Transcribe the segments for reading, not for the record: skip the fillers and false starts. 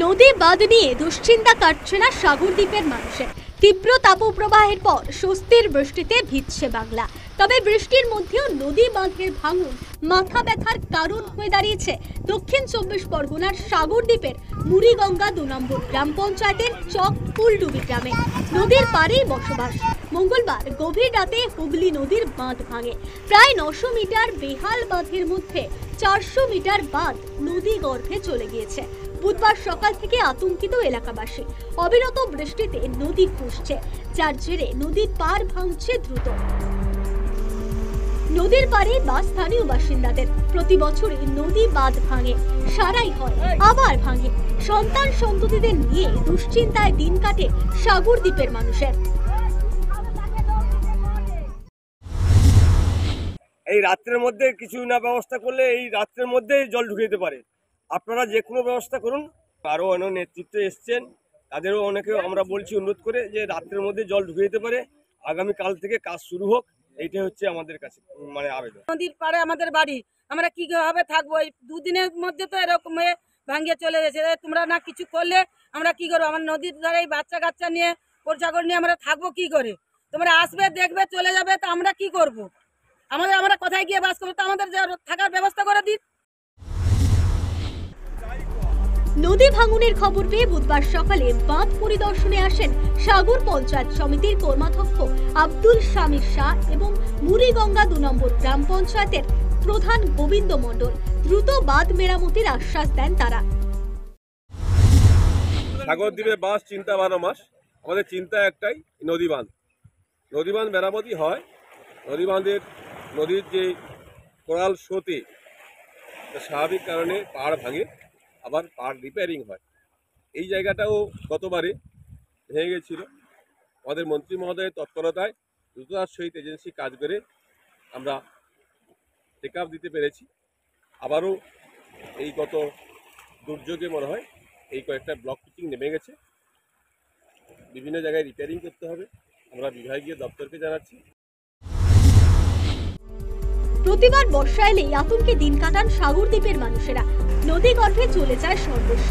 নদী বাঁধ নিয়ে দুশ্চিন্তা কাটছে না সাগরদ্বীপের মানুষের। তীব্র তাপপ্রবাহের পর স্বস্তির বৃষ্টিতে ভিজছে বাংলা। তবে বৃষ্টির মধ্যেও নদী বাঁধের ভাঙন মাথা ব্যথার কারণ হয়ে দাঁড়িয়েছে দক্ষিণ 24 পরগনার সাগরদ্বীপের মুড়িগঙ্গা 2 নম্বর গ্রাম পঞ্চায়েতের চক ফুলডুবি গ্রামে। নদীর পাড়েই বসবাস। মঙ্গলবার গভীর রাতে হুগলি নদীর বাঁধ ভাঙে। প্রায় 900 মিটার বেহাল বাঁধের মধ্যে 400 মিটার বাঁধ নদী গর্ভে চলে গিয়েছে। বুধবার সকাল থেকে আতঙ্কিত এলাকাবাসী। অবিরত বৃষ্টিতে নদী খুঁজছে, যার জেরে নদীর পাড় ভাঙছে দ্রুত। নদীর পাড়ে বা স্থানীয় বাসিন্দাদের প্রতি বছরই নদী বাঁধ ভাঙে, সারাই হয়, আবার ভাঙে। সন্তান সন্ততিদের নিয়ে দুশ্চিন্তায় দিন কাটে সাগরদ্বীপের মানুষের। এই রাত্রের মধ্যে কিছু না ব্যবস্থা করলে এই রাত্রের মধ্যেই জল ঢুকে যেতে পারে। আপনারা যে কোনো ব্যবস্থা করুন। আরও অনেক নেতৃত্বে এসছেন, তাদেরও অনেকে আমরা বলছি অনুরোধ করে যে রাত্রের মধ্যে জল ঢুকে যেতে পারে, আগামীকাল থেকে কাজ শুরু হোক। এইটাই হচ্ছে আমাদের কাছে আবেদন। নদীর পাড়ে আমাদের বাড়ি, আমরা কিভাবে থাকবো? এই দুদিনের মধ্যে তো এরকম ভাঙিয়ে চলে গেছে। তোমরা না কিছু করলে আমরা কি করবো? আমার নদীর ধারে বাচ্চা কাচ্চা নিয়ে পোরচাগর নিয়ে আমরা থাকবো কি করে? তোমরা আসবে, দেখবে, চলে যাবে, তো আমরা কি করব? আমরা কোথায় গিয়ে বাস করবো? তো আমাদের থাকার ব্যবস্থা করে দিন। নদী ভাঙনের খবর পেয়ে বুধবার সকালে বাঁধ পরিদর্শনে আসেন সাগর পঞ্চায়েত সমিতির কর্মাধ্যক্ষ আব্দুল শামির শাহ এবং মুড়িগঙ্গা 2 নম্বর গ্রাম পঞ্চায়েতের প্রধান গোবিন্দ মণ্ডল। দ্রুত বাঁধ মেরামতির আশ্বাস দেন তারা। সাগরদ্বীপে বাঁধ চিন্তা 12 মাস। আমাদের চিন্তা একটাই, নদী বাঁধ মেরামতি হয়। নদীর যে কোরাল স্রোতে স্বাভাবিক কারণে পাড় ভাঙে, আবার পাড় রিপেয়ারিং হয়। এই জায়গাটাও গতবারে ভেঙে গেছিল। আমাদের মন্ত্রী মহোদয়ের তৎপরতায় দ্রুততার সহিত এজেন্সি কাজ করে আমরা টেক আপ দিতে পেরেছি। আবারও এই গত দুর্যোগে মনে হয় এই কয়েকটা ব্লক পিচিং নেমে গেছে, বিভিন্ন জায়গায় রিপেয়ারিং করতে হবে। আমরা বিভাগীয় দপ্তরকে জানাচ্ছি। প্রতিবার বর্ষা এলেই আতঙ্কে দিন কাটান সাগরদ্বীপের মানুষেরা। নদী গর্ভে চলে যায় সর্বস্ব।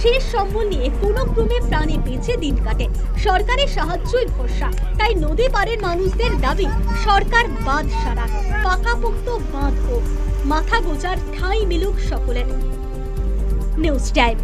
শেষ সম্বল নিয়ে কোনো ক্রমে প্রাণে বেঁচে দিন কাটে। সরকারের সাহায্যই ভরসা। তাই নদী পাড়ের মানুষদের দাবি সরকার বাঁধ সারাক, পাকাপোক্ত বাঁধ হোক, মাথা গোজার ঠাঁই মিলুক সকলের। News time.